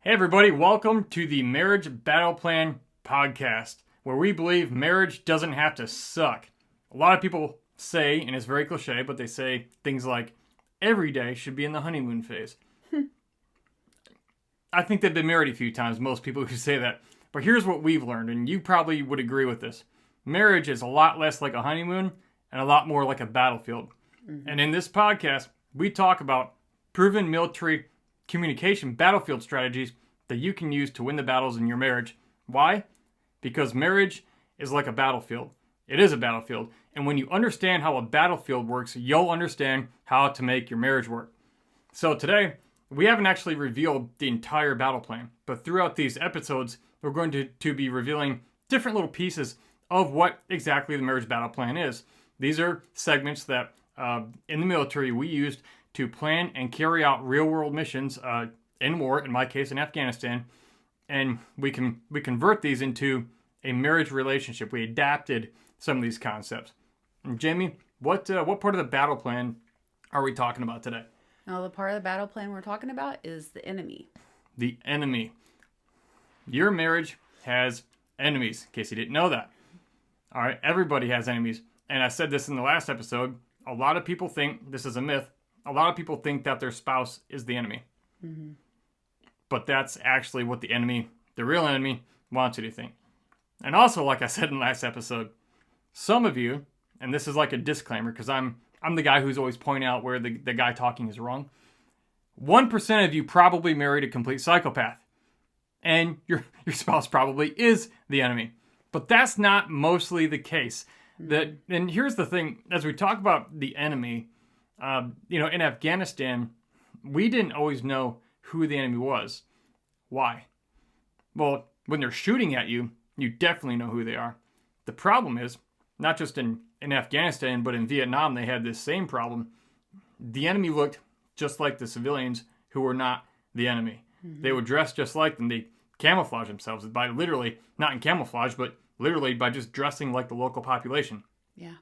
Hey everybody, welcome to the Marriage BattlePlan podcast, where we believe marriage doesn't have to suck. A lot of people say, and it's very cliche, but they say things like, every day should be in the honeymoon phase. I think they've been married a few times, most people who say that. But here's what we've learned, and you probably would agree with this. Marriage is a lot less like a honeymoon and a lot more like a battlefield. And in this podcast, we talk about proven military communication battlefield strategies that you can use to win the battles in your marriage. Why? Because marriage is like a battlefield. It is a battlefield. And when you understand how a battlefield works, you'll understand how to make your marriage work. So today, we haven't actually revealed the entire battle plan, but throughout these episodes, we're going to be revealing different little pieces of what exactly the marriage battle plan is. These are segments that in the military we used to plan and carry out real-world missions in war, in my case in Afghanistan, and we convert these into a marriage relationship. We adapted some of these concepts. And Jamie, what part of the battle plan are we talking about today? Now, the part of the battle plan we're talking about is the enemy. The enemy. Your marriage has enemies, in case you didn't know that. All right, everybody has enemies. And I said this in the last episode. A lot of people think, this is a myth, a lot of people think that their spouse is the enemy. Mm-hmm. But that's actually what the enemy, the real enemy, wants you to think. And also, like I said in the last episode, some of you, and this is like a disclaimer because I'm the guy who's always pointing out where the guy talking is wrong. 1% of you probably married a complete psychopath. And your spouse probably is the enemy. But that's not mostly the case. And here's the thing, as we talk about the enemy, in Afghanistan, we didn't always know who the enemy was. Why? Well, when they're shooting at you, you definitely know who they are. The problem is, not just in Afghanistan, but in Vietnam, they had this same problem. The enemy looked just like the civilians who were not the enemy. Mm-hmm. They would dress just like them. They camouflage themselves by literally, not in camouflage, but literally by just dressing like the local population. Yeah.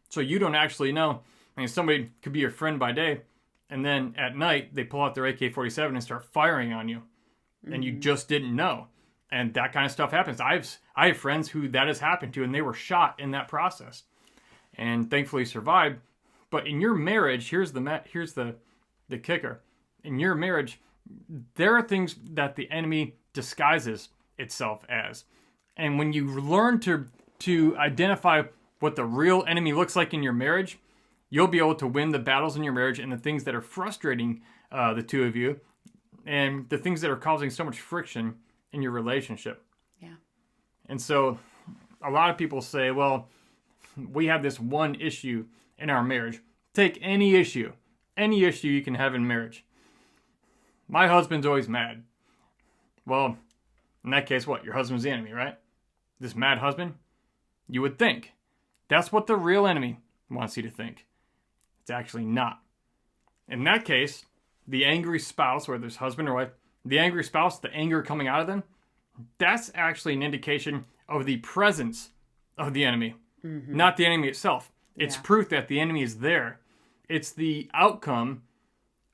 So you don't actually know. I mean, somebody could be your friend by day, and then at night, they pull out their AK-47 and start firing on you. And you just didn't know. And that kind of stuff happens. I have friends who that has happened to, and they were shot in that process. And thankfully survived. But in your marriage, here's the kicker. In your marriage, there are things that the enemy disguises itself as. And when you learn to identify what the real enemy looks like in your marriage, you'll be able to win the battles in your marriage and the things that are frustrating the two of you and the things that are causing so much friction in your relationship. Yeah. And so a lot of people say, well, we have this one issue in our marriage. Take any issue you can have in marriage. My husband's always mad. Well, in that case, what? Your husband's the enemy, right? This mad husband? You would think. That's what the real enemy wants you to think. It's actually not. In that case, the angry spouse, whether it's husband or wife, the angry spouse, the anger coming out of them, that's actually an indication of the presence of the enemy, not the enemy itself. It's proof that the enemy is there. It's the outcome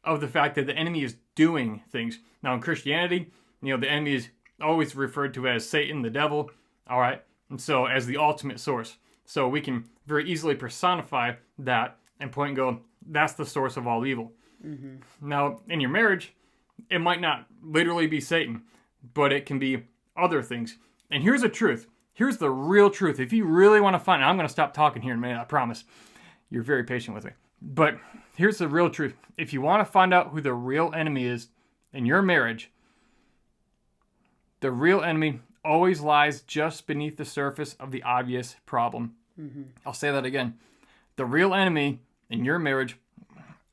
of the fact that the enemy is doing things. Now, in Christianity, the enemy is always referred to as Satan, the devil, all right? And so as the ultimate source. So we can very easily personify that and point and go, that's the source of all evil. Mm-hmm. Now, in your marriage, it might not literally be Satan, but it can be other things. And here's the truth. Here's the real truth. If you really want to find out, I'm going to stop talking here in a minute, I promise. You're very patient with me. But here's the real truth. If you want to find out who the real enemy is in your marriage, the real enemy always lies just beneath the surface of the obvious problem. Mm-hmm. I'll say that again. The real enemy in your marriage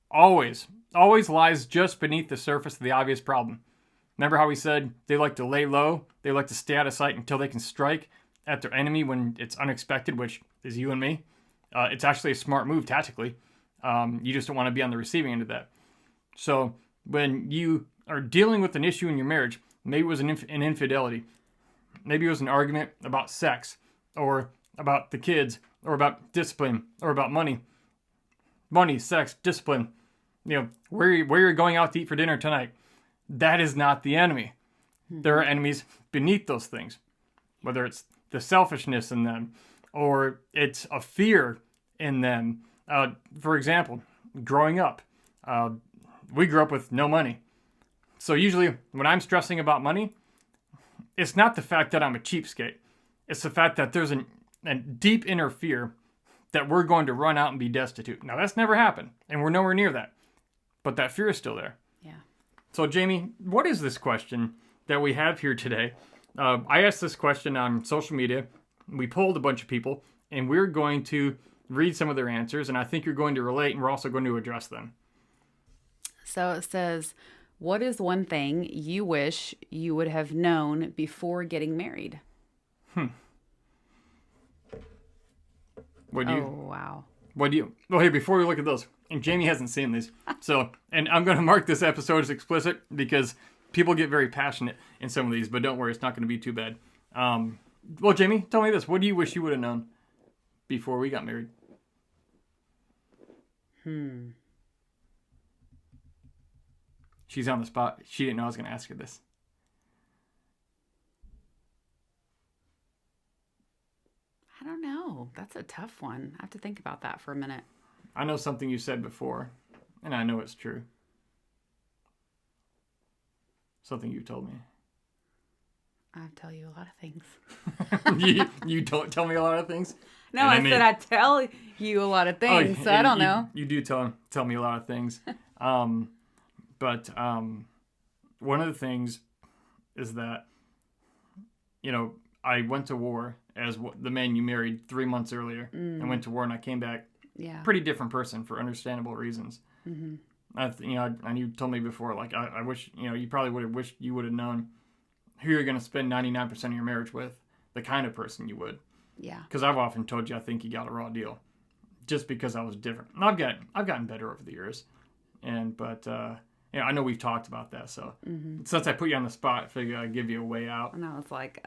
always lies just beneath the surface of the obvious problem. Remember how we said they like to lay low? They like to stay out of sight until they can strike at their enemy when it's unexpected, which is you and me. It's actually a smart move tactically. You just don't want to be on the receiving end of that. So when you are dealing with an issue in your marriage, maybe it was an infidelity. Maybe it was an argument about sex or about the kids or about discipline or about money. Money, sex, discipline. Where you're going out to eat for dinner tonight. That is not the enemy. There are enemies beneath those things, whether it's the selfishness in them or it's a fear in them. For example, growing up, we grew up with no money. So usually when I'm stressing about money, it's not the fact that I'm a cheapskate. It's the fact that there's a deep inner fear that we're going to run out and be destitute. Now, that's never happened, and we're nowhere near that. But that fear is still there. Yeah. So, Jamie, what is this question that we have here today? I asked this question on social media. We polled a bunch of people, and we're going to read some of their answers, and I think you're going to relate, and we're also going to address them. So it says, what is one thing you wish you would have known before getting married? Wow. What do you... Well, here, before we look at those, and Jamie hasn't seen these, so, and I'm going to mark this episode as explicit because people get very passionate in some of these, but don't worry, it's not going to be too bad. Well, Jamie, tell me this. What do you wish you would have known before we got married? She's on the spot. She didn't know I was going to ask her this. I don't know. That's a tough one. I have to think about that for a minute. I know something you said before, and I know it's true. Something you told me. I tell you a lot of things. you don't tell me a lot of things? No, I said I tell you a lot of things, so I don't know. You do tell me a lot of things. But one of the things is that, I went to war as the man you married 3 months earlier. I went to war and I came back pretty different person for understandable reasons. Mm-hmm. And you told me before, like, I wish, you probably would have wished you would have known who you're going to spend 99% of your marriage with, the kind of person you would. Yeah. Because I've often told you I think you got a raw deal just because I was different. And I've gotten better over the years. But I know we've talked about that. So since I put you on the spot, I figured I'd give you a way out. And I was like,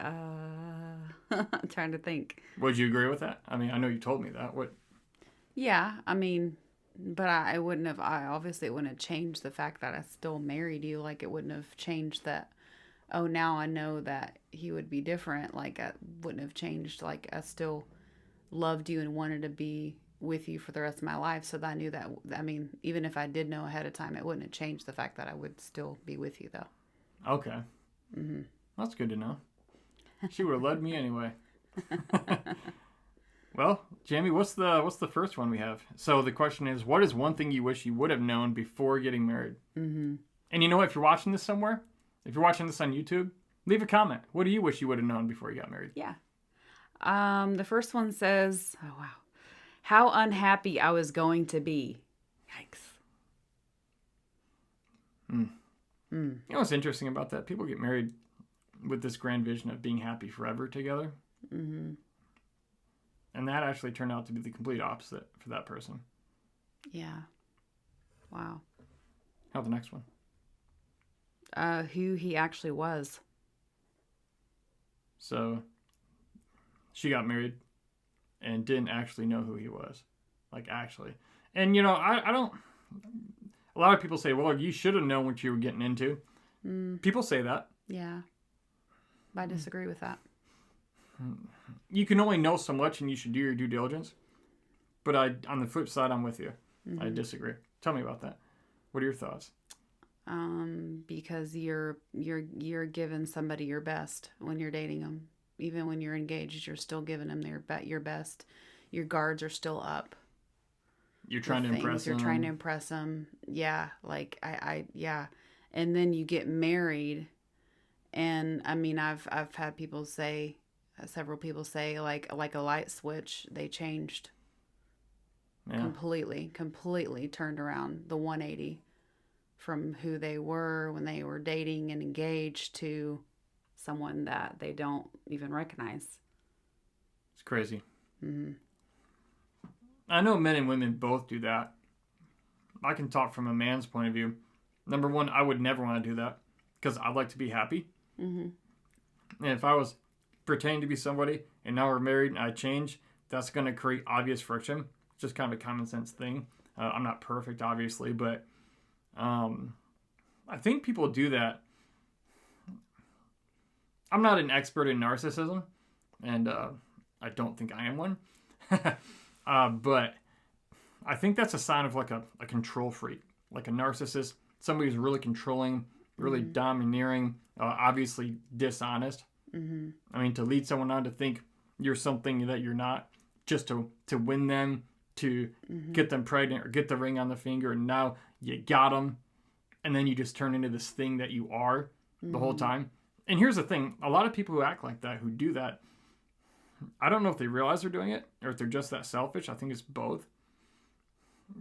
trying to think. Would you agree with that? I mean, I know you told me that. What? Yeah, I mean, but I obviously wouldn't have changed the fact that I still married you. Like, it wouldn't have changed that, now I know that he would be different. Like, I wouldn't have changed. Like, I still loved you and wanted to be with you for the rest of my life. So that I knew that, I mean, even if I did know ahead of time, it wouldn't have changed the fact that I would still be with you, though. Okay. Mm-hmm. That's good to know. She would have loved me anyway. Well, Jamie, what's the first one we have? So the question is, what is one thing you wish you would have known before getting married? Mm-hmm. And you know what? If you're watching this somewhere, if you're watching this on YouTube, leave a comment. What do you wish you would have known before you got married? Yeah. The first one says, oh, wow. How unhappy I was going to be. Yikes. You know what's interesting about that? People get married with this grand vision of being happy forever together. Mm-hmm. And that actually turned out to be the complete opposite for that person. Yeah. Wow. How's the next one? Who he actually was. So, she got married and didn't actually know who he was. Like, actually. And, I don't... A lot of people say, well, you should have known what you were getting into. People say that. Yeah. I disagree with that. You can only know so much and you should do your due diligence. But on the flip side, I'm with you. Mm-hmm. I disagree. Tell me about that. What are your thoughts? Because you're giving somebody your best when you're dating them. Even when you're engaged, you're still giving them your best. Your guards are still up. You're trying to impress them. You're trying to impress them. Yeah, like yeah. And then you get married, and I mean, I've had people say, several people say, like a light switch, they changed. Yeah. Completely turned around the 180 from who they were when they were dating and engaged to someone that they don't even recognize. It's crazy. Mm-hmm. I know men and women both do that. I can talk from a man's point of view. Number one, I would never want to do that because I'd like to be happy. Mm-hmm. And if I was pretending to be somebody and now we're married and I change, that's going to create obvious friction. It's just kind of a common sense thing. I'm not perfect, obviously, but I think people do that I'm not an expert in narcissism, and I don't think I am one. But I think that's a sign of like a control freak, like a narcissist, somebody who's really controlling, really domineering, obviously dishonest. I mean, to lead someone on to think you're something that you're not, just to win them, to get them pregnant or get the ring on the finger, and now you got them, and then you just turn into this thing that you are the whole time. And here's the thing, a lot of people who act like that, who do that, I don't know if they realize they're doing it or if they're just that selfish. I think it's both.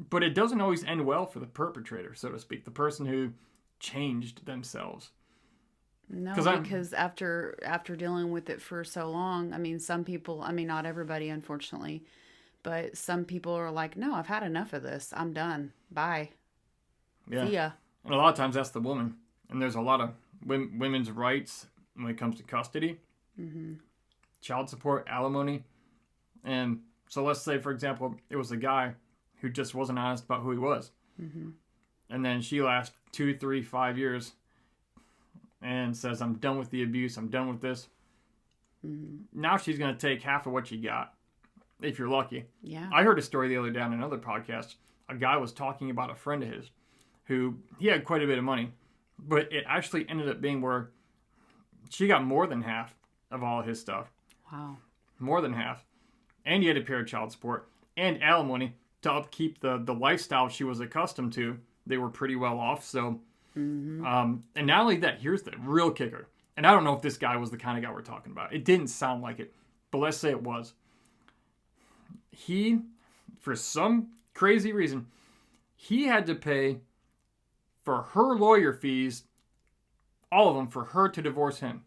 But it doesn't always end well for the perpetrator, so to speak, the person who changed themselves. No, because after dealing with it for so long, I mean, some people, I mean, not everybody, unfortunately, but some people are like, no, I've had enough of this. I'm done. Bye. Yeah. See ya. And a lot of times that's the woman. And there's a lot of women's rights when it comes to custody, child support, alimony. And so let's say, for example, it was a guy who just wasn't honest about who he was. And then she lasts 2, 3, 5 years and says, I'm done with the abuse. I'm done with this. Now she's going to take half of what you got, if you're lucky. Yeah. I heard a story the other day on another podcast. A guy was talking about a friend of his who, he had quite a bit of money, but it actually ended up being where she got more than half of all his stuff. Wow. More than half. And he had to pay her child support and alimony to upkeep the lifestyle she was accustomed to. They were pretty well off. So, and not only that, here's the real kicker. And I don't know if this guy was the kind of guy we're talking about. It didn't sound like it, but let's say it was. He, for some crazy reason, he had to pay for her lawyer fees, all of them, for her to divorce him.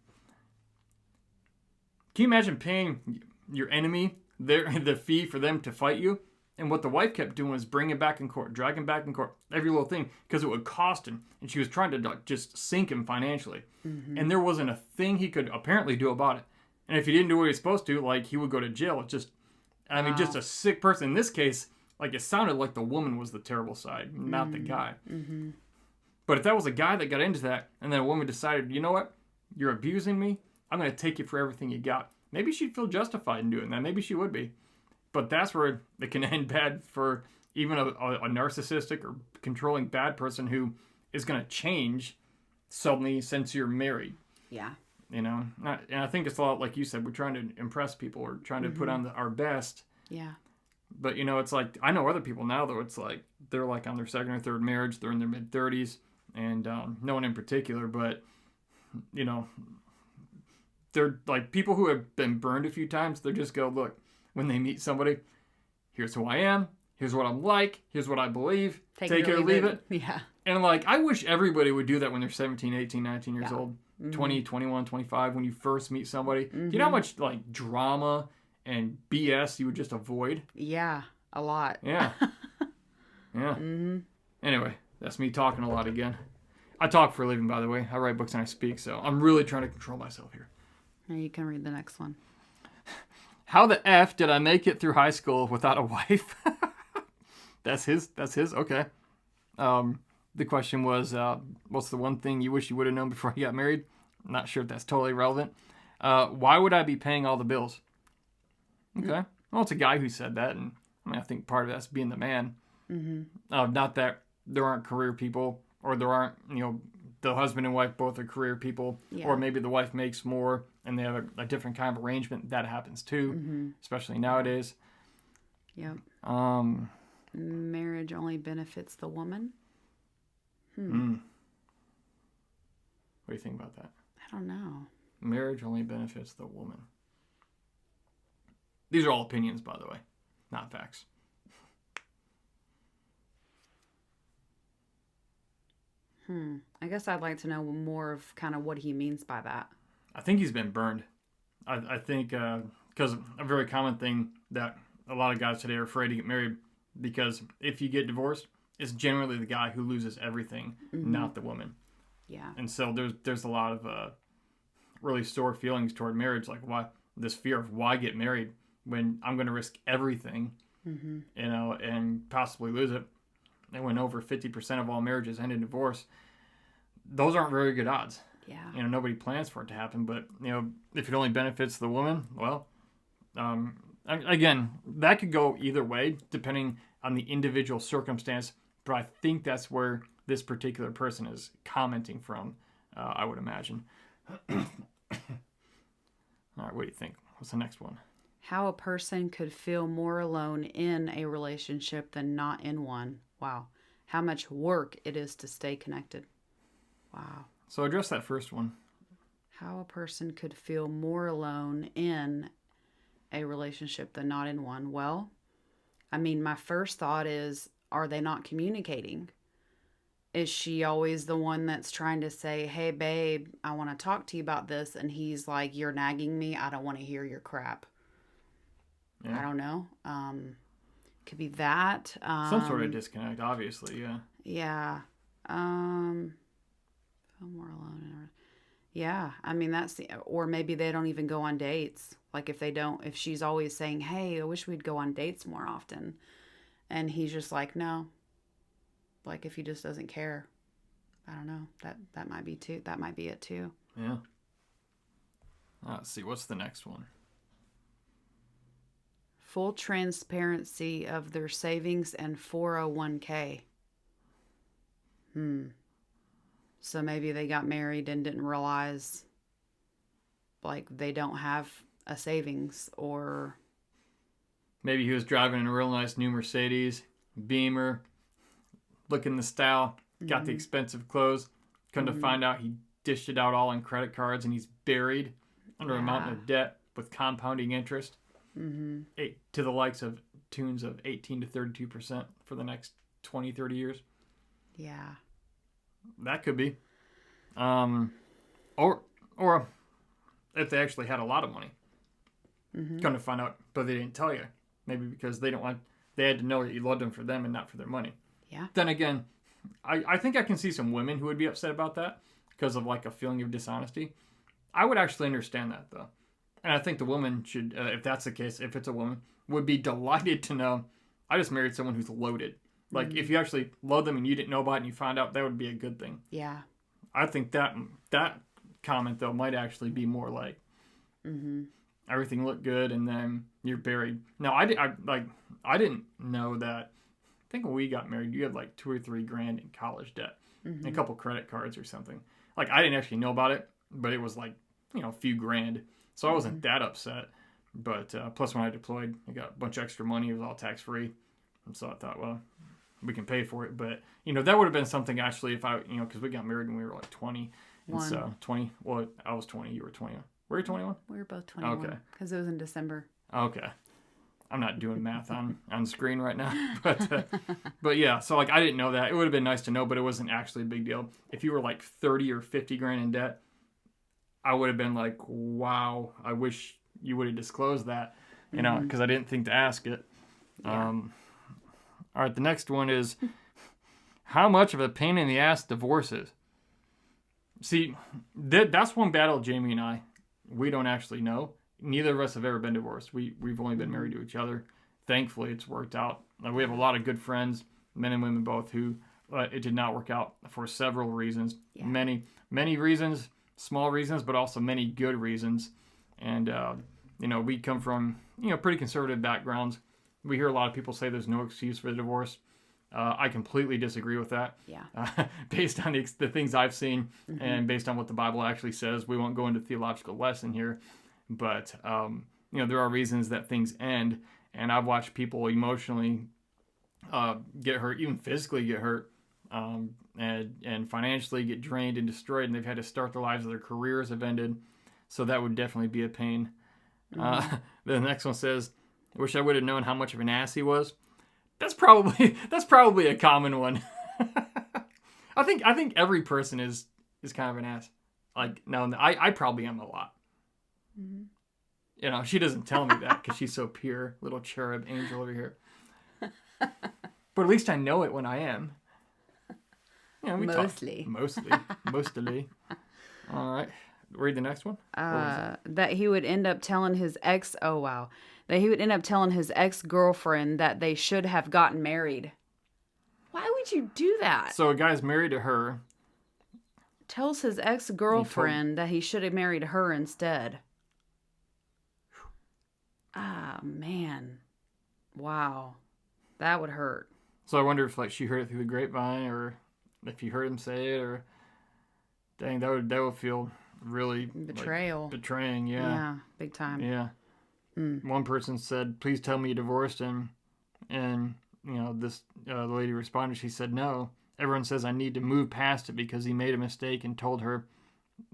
Can you imagine paying your enemy the fee for them to fight you? And what the wife kept doing was bringing back in court, dragging back in court, every little thing, because it would cost him. And she was trying to just sink him financially. And there wasn't a thing he could apparently do about it. And if he didn't do what he was supposed to, like, he would go to jail. It's just, I mean, just a sick person. In this case, like, it sounded like the woman was the terrible side, not the guy. But if that was a guy that got into that, and then a woman decided, you know what, you're abusing me, I'm going to take you for everything you got. Maybe she'd feel justified in doing that. Maybe she would be. But that's where it can end bad for even a narcissistic or controlling bad person who is going to change suddenly since you're married. Yeah. You know? And I think it's a lot like you said, we're trying to impress people or trying to put on our best. Yeah. But, you know, it's like, I know other people now, though, it's like they're like on their second or third marriage. They're in their mid-30s. And no one in particular, but, you know, they're like people who have been burned a few times. They just go, look, when they meet somebody, here's who I am. Here's what I'm like. Here's what I believe. Take it or leave it. Yeah. And like, I wish everybody would do that when they're 17, 18, 19 years old, 20, 21, 25, when you first meet somebody. Do you know how much like drama and BS you would just avoid? Yeah, a lot. Yeah. Yeah. Anyway, that's me talking a lot again. I talk for a living, by the way. I write books and I speak, so I'm really trying to control myself here. Now you can read the next one. How the F did I make it through high school without a wife? That's his. Okay. The question was, what's the one thing you wish you would have known before you got married? I'm not sure if that's totally relevant. Why would I be paying all the bills? Okay. Well, it's a guy who said that, and I mean, I think part of that's being the man. Not that there aren't career people, or there aren't, you know, the husband and wife both are career people, or maybe the wife makes more and they have a different kind of arrangement. That happens too, especially nowadays. Yep. Marriage only benefits the woman. What do you think about that? I don't know. Marriage only benefits the woman. These are all opinions, by the way, not facts. I guess I'd like to know more of kind of what he means by that. I think he's been burned. I think because a very common thing that a lot of guys today are afraid to get married, because if you get divorced, it's generally the guy who loses everything, not the woman. Yeah. And so there's a lot of really sore feelings toward marriage, like why this fear of why get married when I'm going to risk everything, you know, and possibly lose it. And when over 50% of all marriages end in divorce, those aren't very good odds. Yeah. Nobody plans for it to happen, but, if it only benefits the woman, well, again, that could go either way, depending on the individual circumstance, but I think that's where this particular person is commenting from, I would imagine. All right, what do you think? What's the next one? How a person could feel more alone in a relationship than not in one. Wow. How much work it is to stay connected. Wow. So address that first one. How a person could feel more alone in a relationship than not in one. Well, I mean, my first thought is, are they not communicating? Is she always the one that's trying to say, hey, babe, I want to talk to you about this? And he's like, you're nagging me. I don't want to hear your crap. Yeah. I don't know. Could be that. Some sort of disconnect, obviously, yeah. Yeah. Feel more alone. Yeah. I mean, or maybe they don't even go on dates. Like if she's always saying, hey, I wish we'd go on dates more often. And he's just like, no. Like if he just doesn't care. I don't know. That might be too. That might be it too. Yeah. Let's see. What's the next one? Full transparency of their savings and 401k. So maybe they got married and didn't realize like they don't have a savings, or maybe he was driving a real nice new Mercedes, Beamer, looking the style, got the expensive clothes. Come to find out he dished it out all in credit cards and he's buried under a mountain of debt with compounding interest. To the likes of tunes of 18 to 32% for the next 20, 30 years. Yeah. That could be. Or if they actually had a lot of money. Come to find out, but they didn't tell you. Maybe because they had to know that you loved them for them and not for their money. Yeah. Then again, I think I can see some women who would be upset about that because of like a feeling of dishonesty. I would actually understand that though. And I think the woman should, if that's the case, if it's a woman, would be delighted to know, I just married someone who's loaded. Like, if you actually love them and you didn't know about it and you find out, that would be a good thing. Yeah. I think that comment, though, might actually be more like, everything looked good and then you're buried. Now, I didn't know that. I think when we got married, you had like $2,000 or $3,000 in college debt. And a couple credit cards or something. Like, I didn't actually know about it, but it was like, a few grand. So I wasn't that upset. But plus when I deployed, I got a bunch of extra money. It was all tax-free. And so I thought, well, we can pay for it. But, that would have been something actually if I, because we got married when we were like 20. And so 20, well, I was 20, you were 21. Were you 21? We were both 21. Okay. Because it was in December. Okay. I'm not doing math on screen right now. But yeah, so like I didn't know that. It would have been nice to know, but it wasn't actually a big deal. If you were like 30 or 50 grand in debt, I would have been like, wow, I wish you would have disclosed that, because I didn't think to ask it. Yeah. All right, the next one is how much of a pain in the ass divorce is. See, that's one battle Jamie and we don't actually know. Neither of us have ever been divorced. We've only been married to each other. Thankfully, it's worked out. We have a lot of good friends, men and women both, who it did not work out for several reasons. Yeah. Many reasons. Small reasons, but also many good reasons. And, we come from, pretty conservative backgrounds. We hear a lot of people say there's no excuse for the divorce. I completely disagree with that. Yeah. Based on the things I've seen and based on what the Bible actually says. We won't go into theological lesson here. But, there are reasons that things end. And I've watched people emotionally get hurt, even physically get hurt. And financially get drained and destroyed, and they've had to start their lives, their careers have ended, so that would definitely be a pain. The next one says, I wish I would have known how much of an ass he was. That's probably a common one. I think every person is kind of an ass. Like, no, I probably am a lot. She doesn't tell me that because she's so pure, little cherub angel over here. But at least I know it when I am. Mostly. Mostly. All right. Read the next one. That he would end up telling his ex-girlfriend that they should have gotten married. Why would you do that? So a guy's married to her. Tells his ex-girlfriend that he should have married her instead. Ah, man. Wow. That would hurt. So I wonder if like she heard it through the grapevine, or if you heard him say it, or dang, that would feel really Betrayal. like, betraying. Yeah. Yeah, big time. Yeah. One person said, "Please tell me you divorced him," and this the lady responded. She said, "No. Everyone says I need to move past it because he made a mistake and told her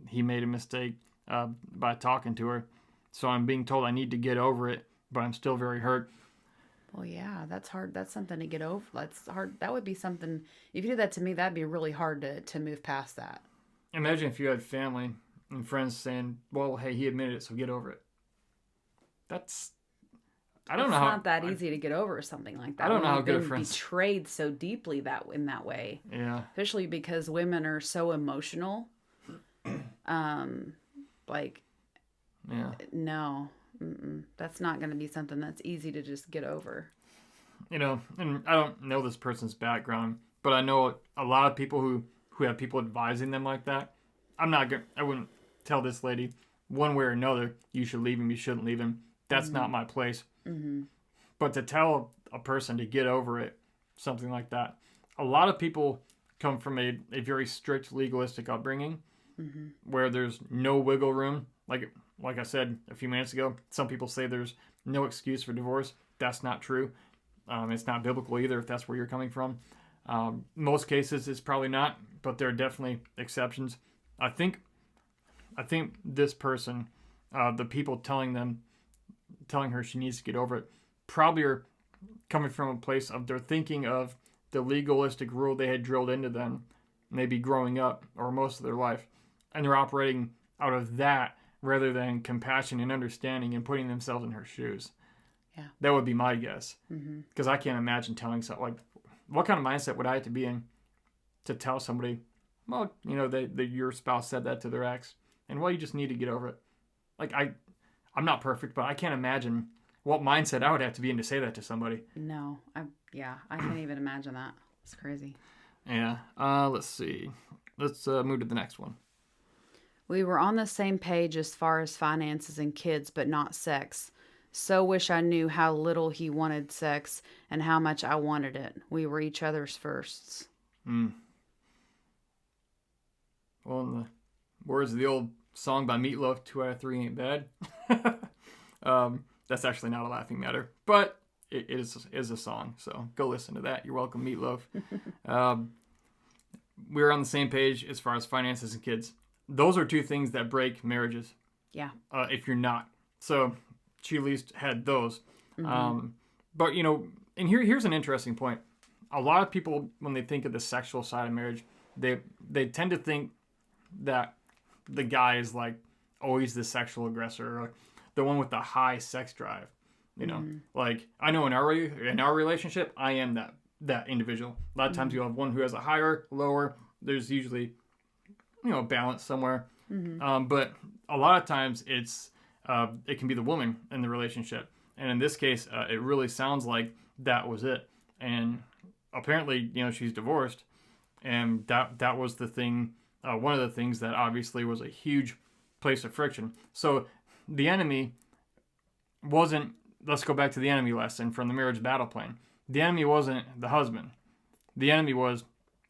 he made a mistake by talking to her. So I'm being told I need to get over it, but I'm still very hurt." Well, yeah, that's hard. That's something to get over. That's hard. That would be something. If you did that to me, that'd be really hard to move past that. Imagine if you had family and friends saying, "Well, hey, he admitted it, so get over it." I don't know how. It's not that easy to get over something like that. I don't know how good a friend. Betrayed so deeply in that way. Yeah. Especially because women are so emotional. Like. Yeah. No. That's not going to be something that's easy to just get over. And I don't know this person's background, but I know a lot of people who have people advising them like that. I wouldn't tell this lady one way or another, you should leave him, you shouldn't leave him. That's not my place. Mm-hmm. But to tell a person to get over it, something like that. A lot of people come from a very strict legalistic upbringing where there's no wiggle room. Like I said a few minutes ago, some people say there's no excuse for divorce. That's not true. It's not biblical either, if that's where you're coming from. Most cases, it's probably not, but there are definitely exceptions. I think this person, the people telling her she needs to get over it, probably are coming from a place of they're thinking of the legalistic rule they had drilled into them, maybe growing up or most of their life, and they're operating out of that rather than compassion and understanding and putting themselves in her shoes. Yeah, that would be my guess. Because I can't imagine telling something like, what kind of mindset would I have to be in to tell somebody, well, your spouse said that to their ex, and well, you just need to get over it. Like I'm not perfect, but I can't imagine what mindset I would have to be in to say that to somebody. No, I can't even imagine that. It's crazy. Yeah. Let's see. Let's move to the next one. We were on the same page as far as finances and kids, but not sex. So wish I knew how little he wanted sex and how much I wanted it. We were each other's firsts. Well, in the words of the old song by Meatloaf, 2 out of 3 ain't bad. That's actually not a laughing matter, but it is a song, so go listen to that. You're welcome, Meatloaf. We're on the same page as far as finances and kids. Those are two things that break marriages. Yeah. If you're not. So she at least had those. But, and here's an interesting point. A lot of people, when they think of the sexual side of marriage, they tend to think that the guy is like always the sexual aggressor, or the one with the high sex drive. Like I know in our relationship, I am that individual. A lot of times you'll have one who has a higher, lower. There's usually balance somewhere. But a lot of times it can be the woman in the relationship. And in this case, it really sounds like that was it. And apparently, she's divorced. And that was the thing, one of the things that obviously was a huge place of friction. So the enemy wasn't, let's go back to the enemy lesson from the Marriage BattlePlan. The enemy wasn't the husband. The enemy was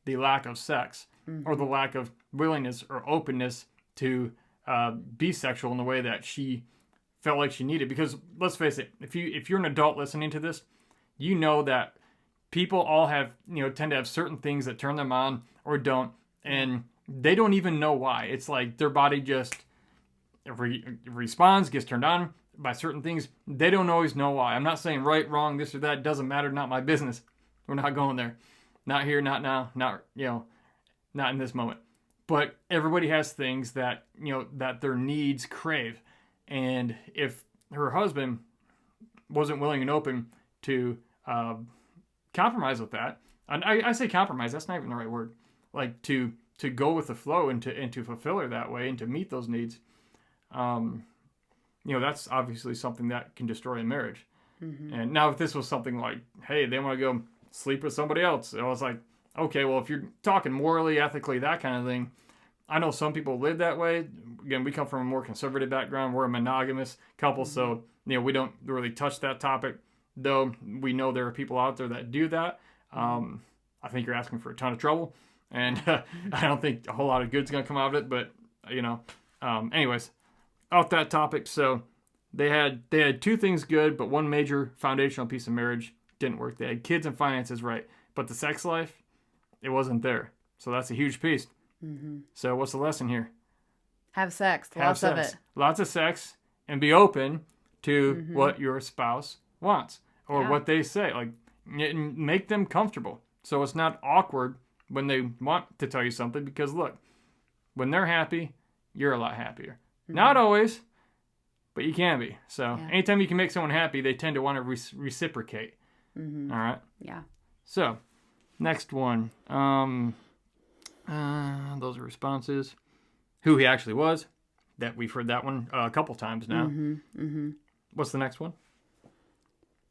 the lack of sex or the lack of willingness or openness to be sexual in the way that she felt like she needed. Because let's face it, if you're an adult listening to this, you know that people all have, tend to have certain things that turn them on or don't, and they don't even know why. It's like their body just responds, gets turned on by certain things. They don't always know why. I'm not saying right, wrong, this or that, doesn't matter, not my business. We're not going there. Not here, not now, not in this moment. But everybody has things that, that their needs crave. And if her husband wasn't willing and open to compromise with that, and I say compromise, that's not even the right word, like to go with the flow and to fulfill her that way and to meet those needs, that's obviously something that can destroy a marriage. And now if this was something like, hey, they want to go sleep with somebody else, I was like, okay, well, if you're talking morally, ethically, that kind of thing, I know some people live that way. Again, we come from a more conservative background. We're a monogamous couple, so we don't really touch that topic. Though we know there are people out there that do that. I think you're asking for a ton of trouble, and I don't think a whole lot of good's gonna come out of it. But anyways, off that topic. So they had 2 things good, but one major foundational piece of marriage didn't work. They had kids and finances right, but the sex life, it wasn't there. So that's a huge piece. So what's the lesson here? Have sex. Have Lots sex. of it. Lots of sex, and be open to what your spouse wants or what they say. Like, make them comfortable. So it's not awkward when they want to tell you something, because look, when they're happy, you're a lot happier. Not always, but you can be. So anytime you can make someone happy, they tend to want to reciprocate. All right? Yeah. So, next one. Those are responses. Who he actually was. That we've heard that one a couple times now. What's the next one?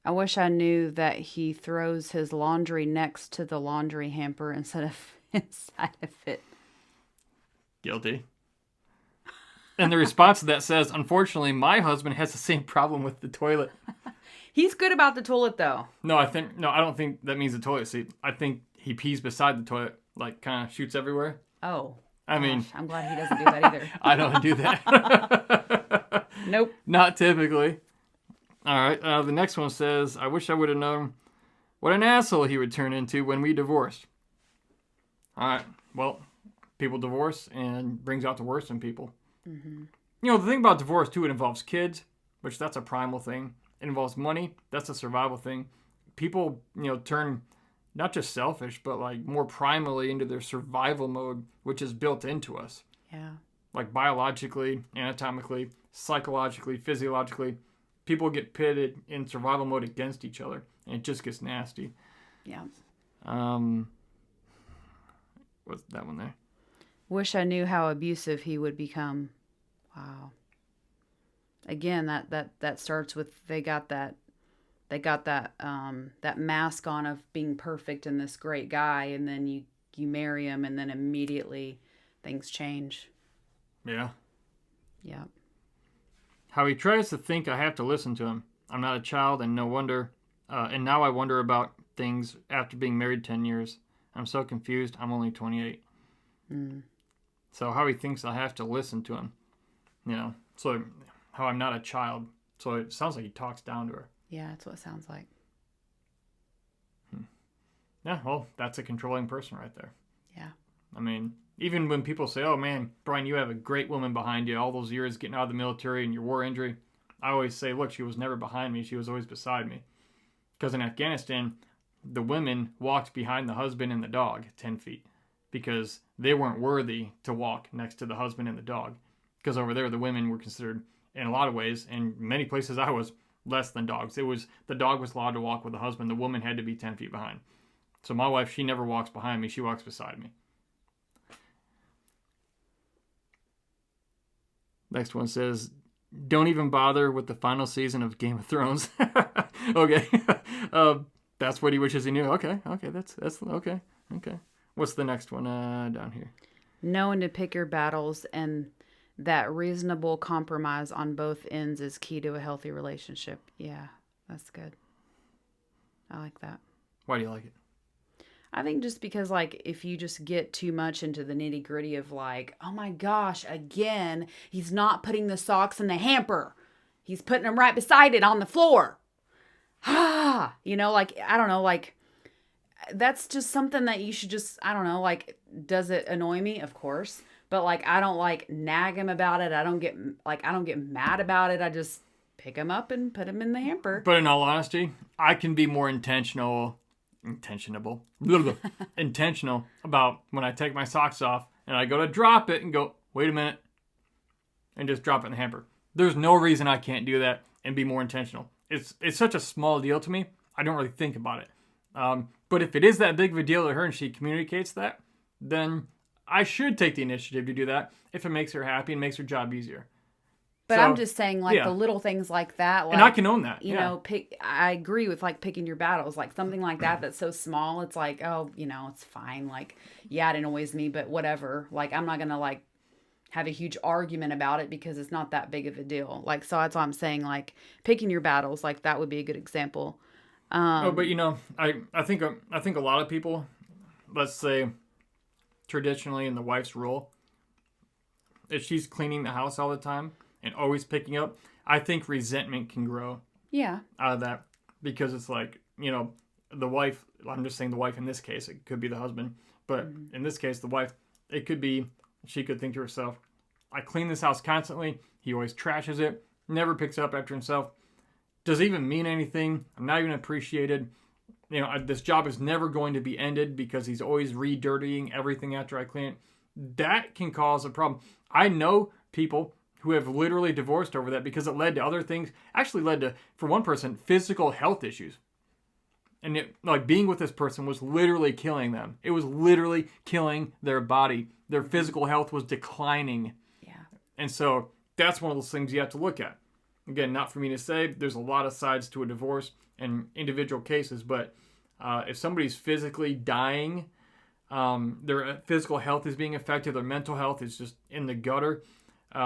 I wish I knew that he throws his laundry next to the laundry hamper instead of inside of it. Guilty. And the response to that says, unfortunately, my husband has the same problem with the toilet. He's good about the toilet, though. No, I don't think that means the toilet seat. I think he pees beside the toilet, like kind of shoots everywhere. Oh. I mean, I'm glad he doesn't do that either. I don't do that. Nope. Not typically. All right. The next one says, I wish I would have known what an asshole he would turn into when we divorced. All right. Well, people divorce and brings out the worst in people. The thing about divorce, too, it involves kids, which that's a primal thing. It involves money. That's a survival thing. People, turn not just selfish, but like more primally into their survival mode, which is built into us. Yeah. Like biologically, anatomically, psychologically, physiologically, people get pitted in survival mode against each other, and it just gets nasty. Yeah. What's that one there? Wish I knew how abusive he would become. Wow. Again, that starts with they got that mask on of being perfect and this great guy, and then you marry him, and then immediately things change. Yeah. Yeah. How he tries to think I have to listen to him. I'm not a child, and no wonder. And now I wonder about things after being married 10 years. I'm so confused. I'm only 28. So how he thinks I have to listen to him. So how I'm not a child. So it sounds like he talks down to her. Yeah, that's what it sounds like. Yeah, well, that's a controlling person right there. Yeah. I mean, even when people say, oh man, Brian, you have a great woman behind you, all those years getting out of the military and your war injury, I always say, look, she was never behind me. She was always beside me. Because in Afghanistan, the women walked behind the husband and the dog 10 feet because they weren't worthy to walk next to the husband and the dog. Because over there, the women were considered, in a lot of ways, in many places I was, less than dogs. The dog was allowed to walk with the husband. The woman had to be 10 feet behind. So my wife, she never walks behind me. She walks beside me. Next one says, don't even bother with the final season of Game of Thrones. Okay. That's what he wishes he knew. Okay. That's okay. Okay. What's the next one down here? Knowing to pick your battles and that reasonable compromise on both ends is key to a healthy relationship. Yeah, that's good. I like that. Why do you like it? I think just because, like, if you just get too much into the nitty gritty of like, oh my gosh, again, he's not putting the socks in the hamper. He's putting them right beside it on the floor. I don't know, like, that's just something that you should just, I don't know, like, does it annoy me? Of course. But, like, I don't, like, nag him about it. I don't get mad about it. I just pick him up and put him in the hamper. But in all honesty, I can be more intentional about when I take my socks off and I go to drop it and go, wait a minute, and just drop it in the hamper. There's no reason I can't do that and be more intentional. It's such a small deal to me, I don't really think about it. But if it is that big of a deal to her and she communicates that, then I should take the initiative to do that if it makes her happy and makes her job easier. But So, I'm just saying, like, yeah. the little things like that. Like, And I can own that. you yeah. know, I agree with, like, picking your battles. Like, something like that that's so small, it's like, oh, you know, it's fine. Like, yeah, it annoys me, but whatever. Like, I'm not going to, like, have a huge argument about it because it's not that big of a deal. Like, so that's why I'm saying, like, picking your battles, like, that would be a good example. But you know, I think a lot of people, let's say, traditionally in the wife's role, if she's cleaning the house all the time and always picking up, I think resentment can grow Yeah. out of that, because it's like, you know, the wife, I'm just saying the wife in this case, it could be the husband, but in this case, the wife, it could be, she could think to herself, I clean this house constantly, he always trashes it, never picks up after himself, does it even mean anything, I'm not even appreciated, you know, this job is never going to be ended because he's always re-dirtying everything after I clean it. That can cause a problem. I know people who have literally divorced over that because it led to other things. Actually led to, for one person, physical health issues. And it, like, being with this person was literally killing them. It was literally killing their body. Their physical health was declining. Yeah. And so that's one of those things you have to look at. Again, not for me to say. There's a lot of sides to a divorce and individual cases. But if somebody's physically dying, their physical health is being affected, their mental health is just in the gutter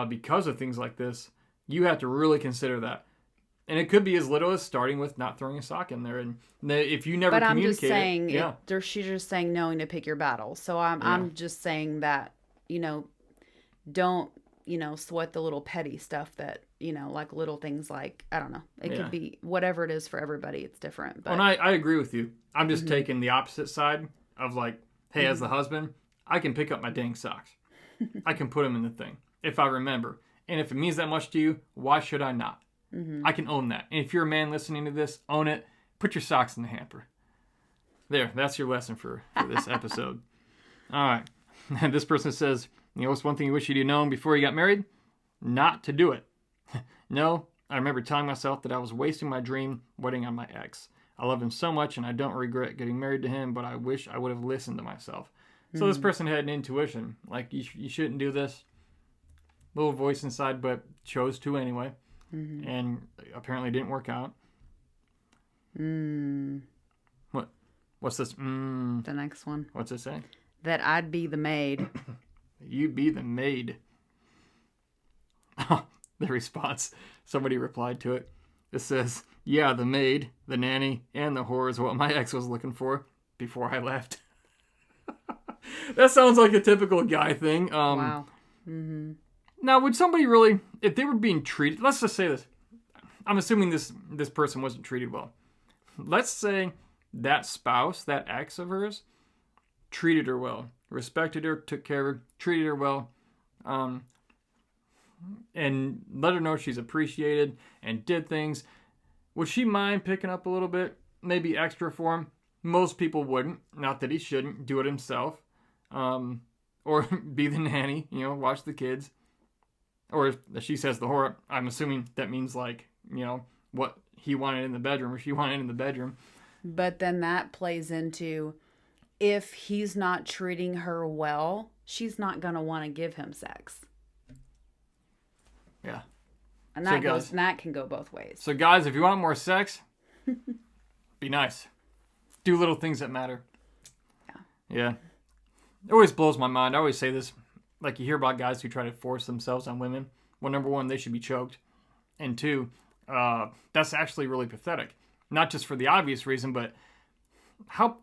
because of things like this, you have to really consider that. And it could be as little as starting with not throwing a sock in there. And if you never communicate, I'm just saying, yeah. she's just saying knowing to pick your battles. So I'm just saying that, you know, don't, you know, sweat the little petty stuff that, you know, like little things like, I don't know. It could be whatever it is for everybody. It's different. But And I agree with you. I'm just taking the opposite side of, like, hey, as the husband, I can pick up my dang socks. I can put them in the thing if I remember. And if it means that much to you, why should I not? I can own that. And if you're a man listening to this, own it. Put your socks in the hamper. There, that's your lesson for this episode. All right. And this person says, you know, what's one thing you wish you'd known before you got married? Not to do it. No, I remember telling myself that I was wasting my dream wedding on my ex. I love him so much and I don't regret getting married to him, but I wish I would have listened to myself. So this person had an intuition. Like, you shouldn't do this. Little voice inside, but chose to anyway. And apparently didn't work out. What? What's this? the next one, What's it say? that I'd be the maid. You'd be the maid. The response. Somebody replied to it. It says, yeah, the maid, the nanny, and the whore is what my ex was looking for before I left. That sounds like a typical guy thing. Wow. Now, would somebody really, if they were being treated, let's just say this. I'm assuming this person wasn't treated well. Let's say that spouse, that ex of hers, treated her well, respected her, took care of her, treated her well, and let her know she's appreciated and did things. Would she mind picking up a little bit, maybe extra for him? Most people wouldn't. Not that he shouldn't do it himself, or be the nanny, you know, watch the kids. Or if she says the whore, I'm assuming that means, like, you know, what he wanted in the bedroom or she wanted in the bedroom. But then that plays into, if he's not treating her well, she's not going to want to give him sex. Yeah. And So that guys- that can go both ways. So guys, if you want more sex, be nice. Do little things that matter. Yeah. It always blows my mind. I always say this. Like, you hear about guys who try to force themselves on women. Well, number one, they should be choked. And two, that's actually really pathetic. Not just for the obvious reason, but how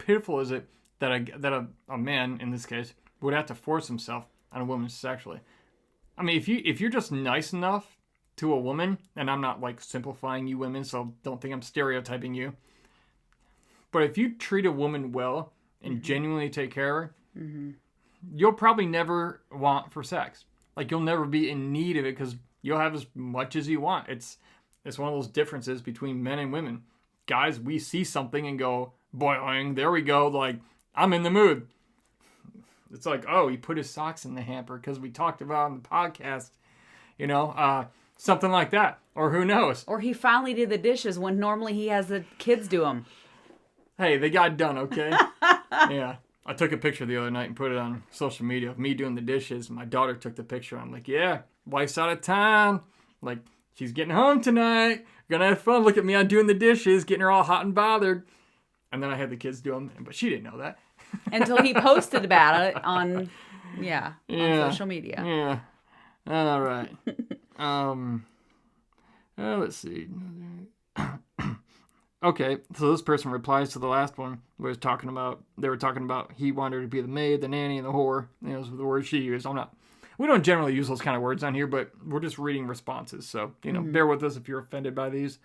pitiful is it that a man, in this case, would have to force himself on a woman sexually? I mean, if you're just nice enough to a woman, and I'm not, like, simplifying you women, so don't think I'm stereotyping you. But if you treat a woman well and genuinely take care of her, you'll probably never want for sex. Like, you'll never be in need of it because you'll have as much as you want. It's one of those differences between men and women. Guys, we see something and go, boing, there we go. Like, I'm in the mood. It's like, oh, he put his socks in the hamper because we talked about on the podcast. You know, something like that. Or who knows? Or he finally did the dishes when normally he has the kids do them. Hey, they got done, okay? Yeah. I took a picture the other night and put it on social media of me doing the dishes. My daughter took the picture. I'm like, yeah, wife's out of town. Like, she's getting home tonight. Gonna have fun. Look at me, I'm doing the dishes, getting her all hot and bothered. And then I had the kids do them, but she didn't know that. Until he posted about it on social media. Yeah. All right. Let's see. Okay, so this person replies to the last one. They were talking about he wanted her to be the maid, the nanny, and the whore. Those were the words she used. We don't generally use those kind of words on here, but we're just reading responses. So, bear with us if you're offended by these.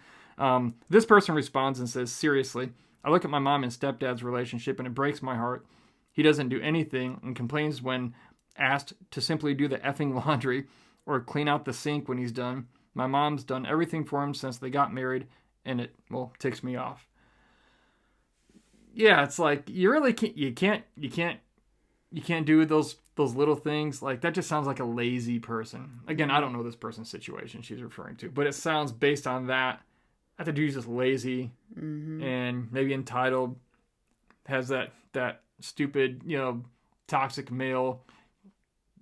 This person responds and says, seriously, I look at my mom and stepdad's relationship and it breaks my heart. He doesn't do anything and complains when asked to simply do the effing laundry or clean out the sink when he's done. My mom's done everything for him since they got married, and it ticks me off. Yeah, it's like you really can't do those little things. Like, that just sounds like a lazy person. Again, I don't know this person's situation she's referring to, but it sounds based on that the dude's just lazy and maybe entitled, has that stupid, toxic male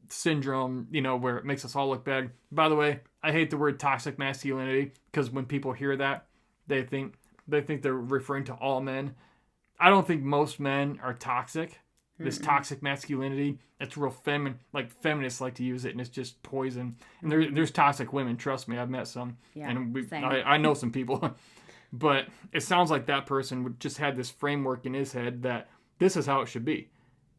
syndrome, where it makes us all look bad. By the way, I hate the word toxic masculinity because when people hear that, they think they're referring to all men. I don't think most men are toxic. This toxic masculinity, it's real feminine. Like, feminists like to use it, and it's just poison. And there's toxic women. Trust me, I've met some. Yeah, and same. I know some people. But it sounds like that person would just had this framework in his head that this is how it should be.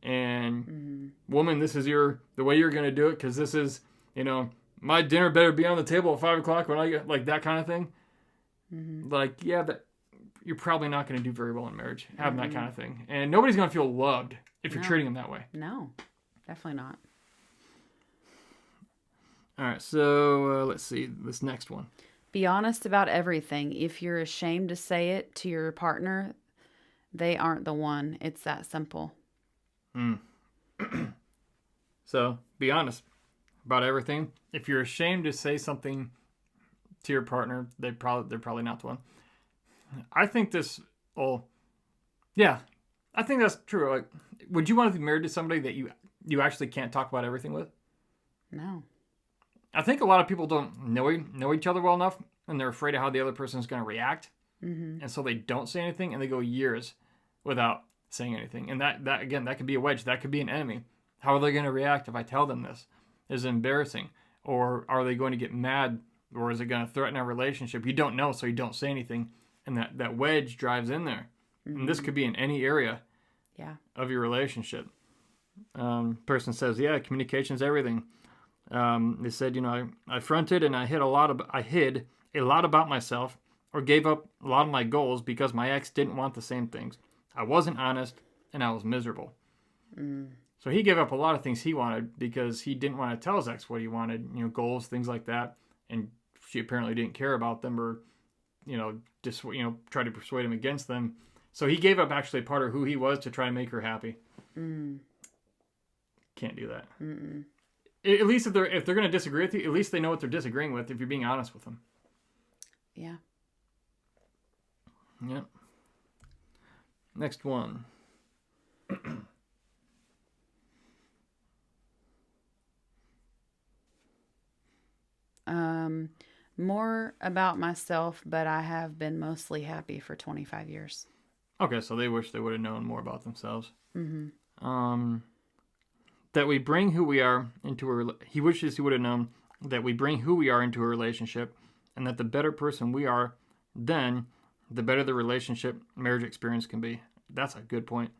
And woman, this is the way you're going to do it, because this is, my dinner better be on the table at 5 o'clock when I get, like, that kind of thing. Like, yeah, that you're probably not going to do very well in marriage, having that kind of thing. And nobody's going to feel loved if you're treating them that way. No, definitely not. All right, so let's see this next one. Be honest about everything. If you're ashamed to say it to your partner, they aren't the one. It's that simple. So, be honest about everything. If you're ashamed to say something to your partner, they're probably not the one. I think this. Well, yeah, I think that's true. Like, would you want to be married to somebody that you actually can't talk about everything with? No. I think a lot of people don't know each other well enough, and they're afraid of how the other person is going to react, and so they don't say anything, and they go years without saying anything. And that again, that could be a wedge. That could be an enemy. How are they going to react if I tell them this? Is it embarrassing, or are they going to get mad, or is it going to threaten our relationship? You don't know, so you don't say anything, and that wedge drives in there. And this could be in any area of your relationship. Person says, yeah, communication's everything. They said, I fronted and I hid a lot about myself, or gave up a lot of my goals because my ex didn't want the same things. I wasn't honest, and I was miserable. So he gave up a lot of things he wanted because he didn't want to tell his ex what he wanted, goals, things like that. And she apparently didn't care about them, or, just, try to persuade him against them. So he gave up actually part of who he was to try to make her happy. Can't do that. At least if they're going to disagree with you, at least they know what they're disagreeing with if you're being honest with them. Yeah. Yep. Next one. More about myself, but I have been mostly happy for 25 years. Okay, so they wish they would have known more about themselves. That we bring who we are into he wishes he would have known that we bring who we are into a relationship, and that the better person we are, then the better the relationship marriage experience can be. That's a good point.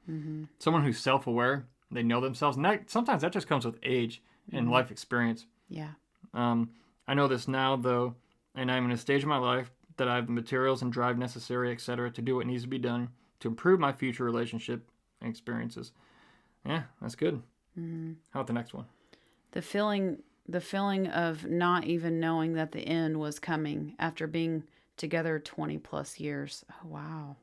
Someone who's self-aware, they know themselves, and sometimes that just comes with age and life experience. Yeah. I know this now, though, and I'm in a stage of my life that I have the materials and drive necessary, etc., to do what needs to be done to improve my future relationship and experiences. Yeah, that's good. How about the next one? The feeling of not even knowing that the end was coming after being together 20 plus years. Oh, wow.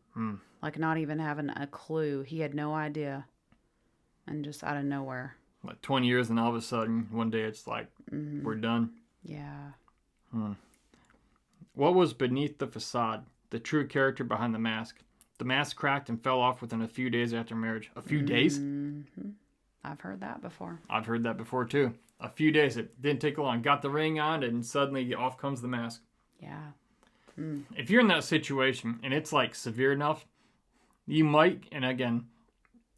Like, not even having a clue. He had no idea. And just out of nowhere. Like 20 years, and all of a sudden, one day it's like, we're done. Yeah. What was beneath the facade? The true character behind the mask? The mask cracked and fell off within a few days after marriage. A few days? Mm-hmm. I've heard that before. I've heard that before too. A few days. It didn't take long. Got the ring on and suddenly off comes the mask. Yeah. If you're in that situation and it's like severe enough, you might, and again,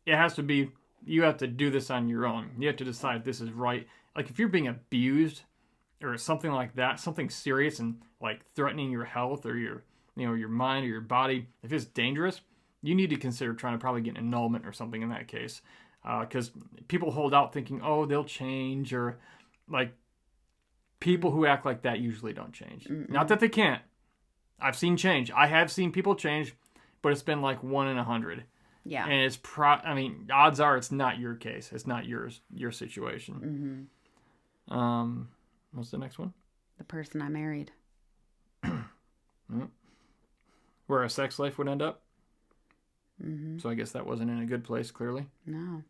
it has to be, you have to do this on your own. You have to decide if this is right. Like if you're being abused or something like that, something serious and like threatening your health or your mind or your body, if it's dangerous, you need to consider trying to probably get an annulment or something in that case. Because people hold out thinking, oh, they'll change, or like people who act like that usually don't change. Mm-mm. Not that they can't. I've seen change. I have seen people change, but it's been like 1 in 100. Yeah. And it's odds are it's not your case. It's not your situation. Mm-hmm. What's the next one? The person I married. Where a sex life would end up. Mm-hmm. So I guess that wasn't in a good place, clearly. No.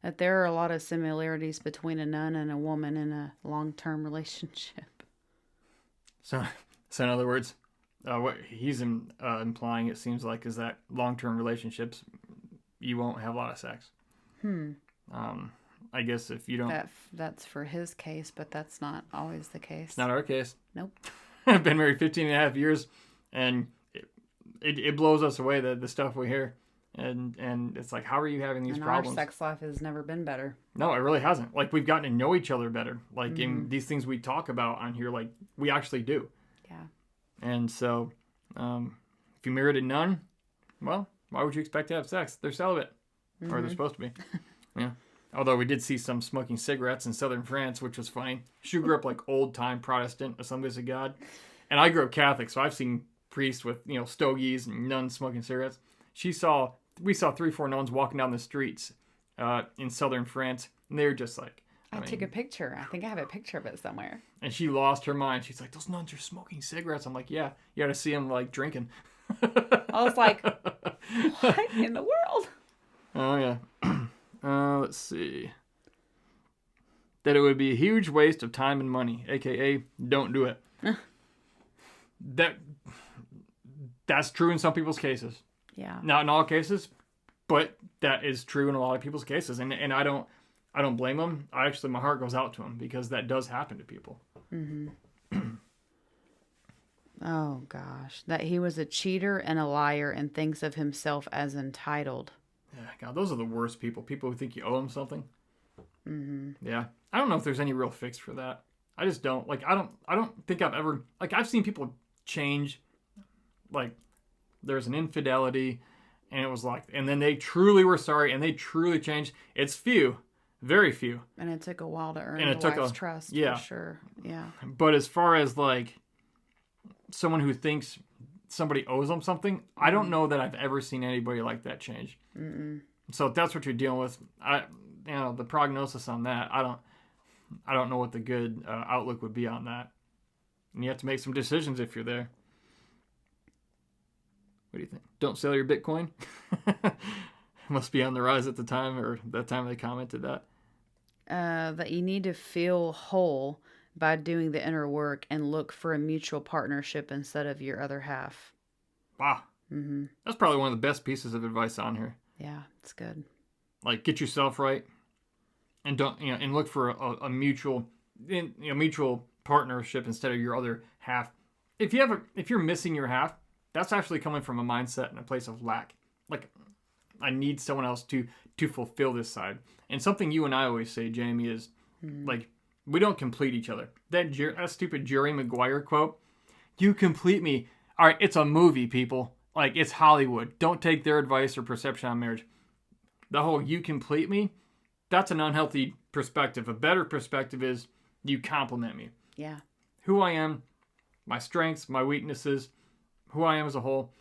That there are a lot of similarities between a nun and a woman in a long-term relationship. So in other words, what he's implying, it seems like, is that long-term relationships, you won't have a lot of sex. I guess if you don't... That's for his case, but that's not always the case. It's not our case. Nope. I've been married 15 and a half years, and it blows us away, the stuff we hear. And it's like, how are you having these problems? Our sex life has never been better. No, it really hasn't. Like, we've gotten to know each other better. Like, in these things we talk about on here, like, we actually do. Yeah. And so, if you married a nun, well, why would you expect to have sex? They're celibate. Or they're supposed to be. Yeah. Although we did see some smoking cigarettes in southern France, which was funny. She grew up like old-time Protestant Assemblies of God. And I grew up Catholic, so I've seen priests with, stogies and nuns smoking cigarettes. We saw 3-4 nuns walking down the streets in southern France, and they were just like... I took a picture. I think I have a picture of it somewhere. And she lost her mind. She's like, those nuns are smoking cigarettes. I'm like, yeah, you got to see them like drinking. I was like, what in the world? Oh, yeah. Let's see. That it would be a huge waste of time and money, a.k.a. don't do it. That's true in some people's cases. Yeah. Not in all cases, but that is true in a lot of people's cases. And I don't blame them. My heart goes out to them because that does happen to people. Mm-hmm. Oh, gosh. That he was a cheater and a liar and thinks of himself as entitled. Yeah, God, those are the worst people. People who think you owe them something. Mm-hmm. Yeah. I don't know if there's any real fix for that. I just don't. Like, I don't think I've ever... Like, I've seen people change. Like, there's an infidelity, and it was like... And then they truly were sorry, and they truly changed. It's few. Very few. And it took a while to earn the wife's trust, for sure. Yeah. But as far as, like, someone who thinks somebody owes them something, I don't know that I've ever seen anybody like that change. Mm-mm. So if that's what you're dealing with, the prognosis on that, I don't know what the good outlook would be on that. And you have to make some decisions if you're there. What do you think? Don't sell your Bitcoin? Must be on the rise at the time, or that time they commented that. That you need to feel whole by doing the inner work and look for a mutual partnership instead of your other half. Wow. Mm-hmm. That's probably one of the best pieces of advice on here. Yeah, it's good. Like, get yourself right, and don't and look for a mutual partnership instead of your other half. If you're missing your half, that's actually coming from a mindset and a place of lack. Like, I need someone else to fulfill this side. And something you and I always say, Jamie, is like, we don't complete each other. That stupid Jerry Maguire quote, you complete me. All right, it's a movie, people. Like, it's Hollywood. Don't take their advice or perception on marriage. The whole you complete me, that's an unhealthy perspective. A better perspective is you compliment me. Yeah. Who I am, my strengths, my weaknesses, who I am as a whole.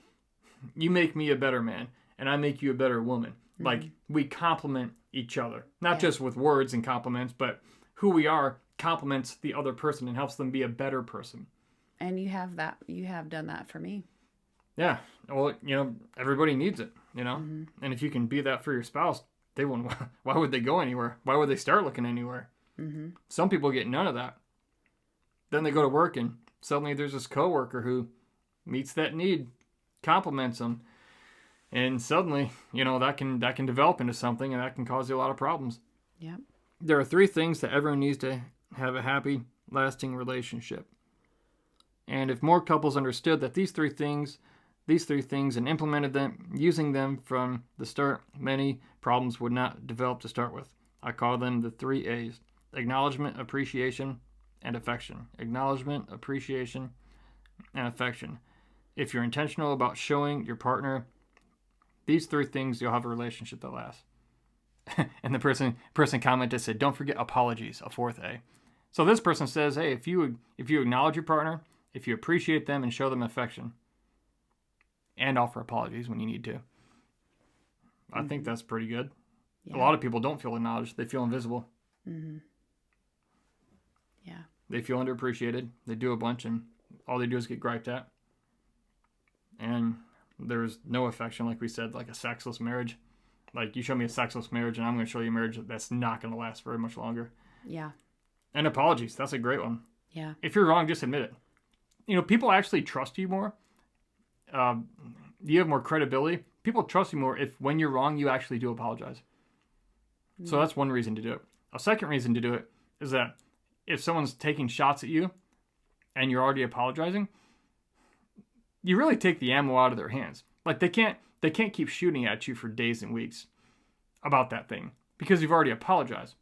You make me a better man, and I make you a better woman. Mm-hmm. Like, we complement each other. Not just with words and compliments, but who we are complements the other person and helps them be a better person. And you have done that for me. Yeah. Well, everybody needs it, Mm-hmm. And if you can be that for your spouse, they won't. Why would they go anywhere? Why would they start looking anywhere? Mm-hmm. Some people get none of that. Then they go to work and suddenly there's this coworker who meets that need, compliments them. And suddenly, that can develop into something, and that can cause you a lot of problems. Yep. There are 3 things that everyone needs to have a happy, lasting relationship. And if more couples understood that these three things, and implemented them, using them from the start, many problems would not develop to start with. I call them the 3 A's: acknowledgement, appreciation, and affection. Acknowledgement, appreciation, and affection. If you're intentional about showing your partner these 3 things, you'll have a relationship that lasts. And the person commented, said, don't forget apologies, a 4th A. So this person says, hey, if you acknowledge your partner, if you appreciate them and show them affection, and offer apologies when you need to, I think that's pretty good. Yeah. A lot of people don't feel acknowledged. They feel invisible. Mm-hmm. Yeah. They feel underappreciated. They do a bunch, and all they do is get griped at. And there's no affection, like we said, like a sexless marriage. Like, you show me a sexless marriage, and I'm going to show you a marriage that's not going to last very much longer. Yeah. And apologies. That's a great one. Yeah. If you're wrong, just admit it. People actually trust you more. You have more credibility. People trust you more if, when you're wrong, you actually do apologize. Mm. So that's one reason to do it. A second reason to do it is that if someone's taking shots at you and you're already apologizing, you really take the ammo out of their hands. Like, they can't keep shooting at you for days and weeks about that thing because you've already apologized.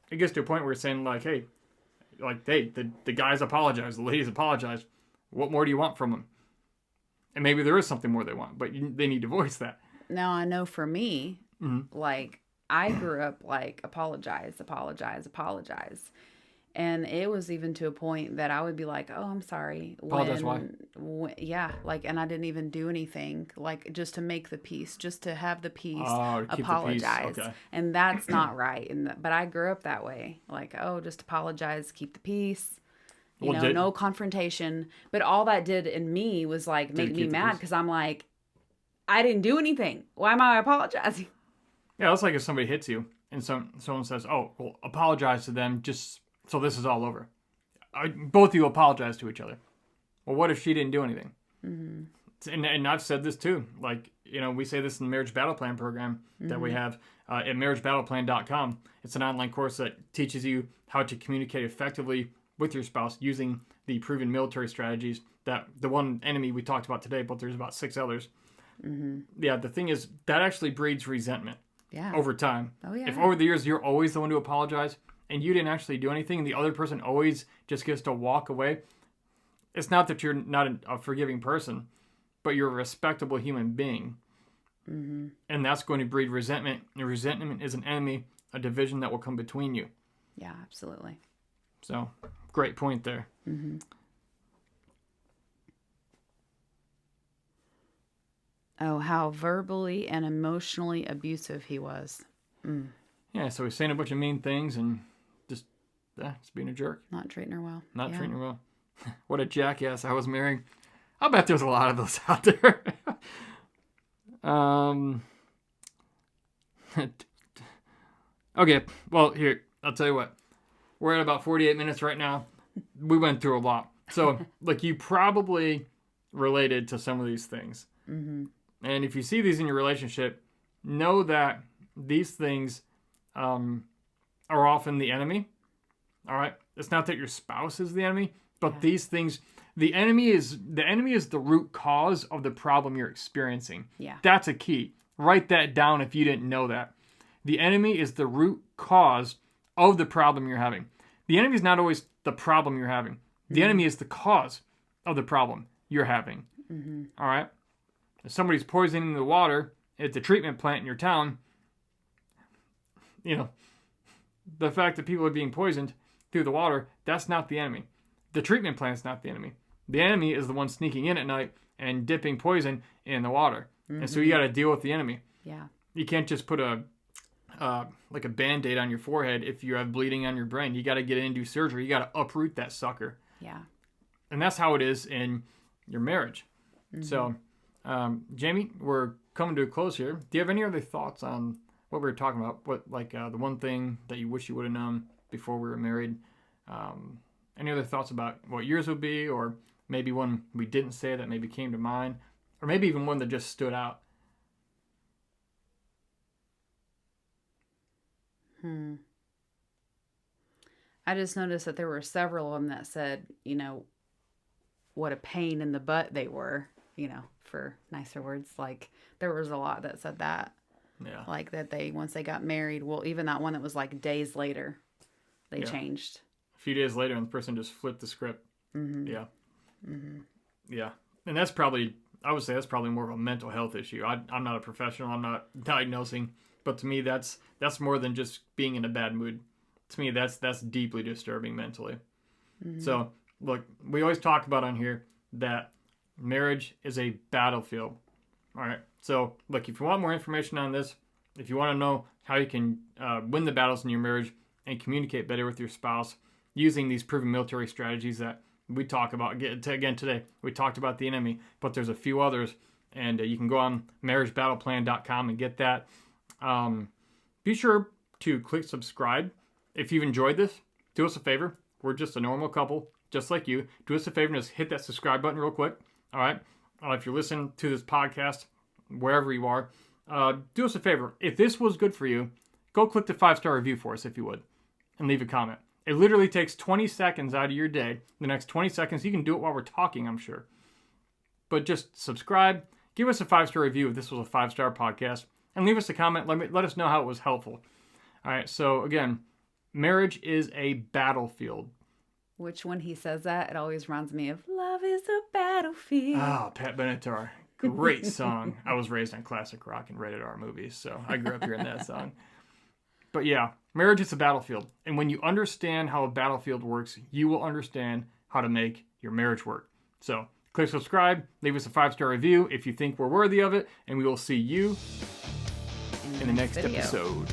It gets to a point where you're saying, hey, the guys apologized, the ladies apologized. What more do you want from them? And maybe there is something more they want, but they need to voice that. Now, I know for me, I grew up apologize. And it was even to a point that I would be like, oh, I'm sorry. Apologize why? Yeah, and I didn't even do anything, just to make the peace, just to have the peace, apologize. Okay. And that's not right. But I grew up that way. Just apologize, keep the peace. No confrontation. But all that did in me was make me mad because I'm I didn't do anything. Why am I apologizing? Yeah, that's like if somebody hits you and someone says, oh, well, apologize to them just so this is all over. Both of you apologize to each other. Well, what if she didn't do anything? Mm-hmm. And I've said this too. We say this in the Marriage BattlePlan program that we have at marriagebattleplan.com. It's an online course that teaches you how to communicate effectively with your spouse using the proven military strategies that the one enemy we talked about today, but there's about 6 others. Mm-hmm. Yeah, the thing is that actually breeds resentment over time. Oh, yeah. If over the years you're always the one to apologize and you didn't actually do anything and the other person always just gets to walk away, it's not that you're not a forgiving person, but you're a respectable human being. Mm-hmm. And that's going to breed resentment. And resentment is an enemy, a division that will come between you. Yeah, absolutely. So, great point there. Mm-hmm. Oh, how verbally and emotionally abusive he was. Mm. Yeah, so he's saying a bunch of mean things and just being a jerk. Not treating her well. Treating her well. What a jackass I was marrying. I'll bet there's a lot of those out there. Okay, well, here, I'll tell you what. We're at about 48 minutes right now. We went through a lot. So, you probably related to some of these things. Mm-hmm. And if you see these in your relationship, know that these things are often the enemy. All right? It's not that your spouse is the enemy, but these things, the enemy is the root cause of the problem you're experiencing. Yeah. That's a key. Write that down if you didn't know that. The enemy is the root cause of the problem you're having. The enemy is not always the problem you're having. The enemy is the cause of the problem you're having. Mm-hmm. All right? If somebody's poisoning the water at the treatment plant in your town, the fact that people are being poisoned through the water, that's not the enemy. The treatment plant's not the enemy. The enemy is the one sneaking in at night and dipping poison in the water. Mm-hmm. And so you got to deal with the enemy. Yeah. You can't just put a Band-Aid on your forehead if you have bleeding on your brain. You got to get in and do surgery. You got to uproot that sucker. Yeah. And that's how it is in your marriage. Mm-hmm. So, Jamie, we're coming to a close here. Do you have any other thoughts on what we were talking about? What, the one thing that you wish you would have known before we were married? Any other thoughts about what yours would be, or maybe one we didn't say that maybe came to mind, or maybe even one that just stood out? I just noticed that there were several of them that said, what a pain in the butt they were, for nicer words. Like, there was a lot that said that. Yeah. Like, that once they got married, well, even that one that was like days later, they changed. A few days later, and the person just flipped the script. Mm-hmm. Yeah. Mm-hmm. Yeah. And that's probably, I would say that's probably more of a mental health issue. I'm not a professional. I'm not diagnosing. But to me, that's more than just being in a bad mood. To me, that's deeply disturbing mentally. Mm-hmm. So, look, we always talk about on here that marriage is a battlefield. All right. So, look, if you want more information on this, if you want to know how you can win the battles in your marriage and communicate better with your spouse using these proven military strategies that we talk about again today, we talked about the enemy, but there's a few others, and you can go on marriagebattleplan.com and get that. Be sure to click subscribe. If you've enjoyed this, do us a favor. We're just a normal couple, just like you. Do us a favor and just hit that subscribe button real quick. All right. If you're listening to this podcast, wherever you are, do us a favor. If this was good for you, go click the 5-star review for us if you would, and leave a comment. It literally takes 20 seconds out of your day. The next 20 seconds, you can do it while we're talking, I'm sure. But just subscribe, give us a 5-star review if this was a 5-star podcast, and leave us a comment. Let us know how it was helpful. All right, so again, marriage is a battlefield. Which, when he says that, it always reminds me of Love is a Battlefield. Oh, Pat Benatar. Great song. I was raised on classic rock and rated R movies, so I grew up hearing that song. But yeah, marriage is a battlefield. And when you understand how a battlefield works, you will understand how to make your marriage work. So click subscribe, leave us a 5-star review if you think we're worthy of it, and we will see you in the next episode.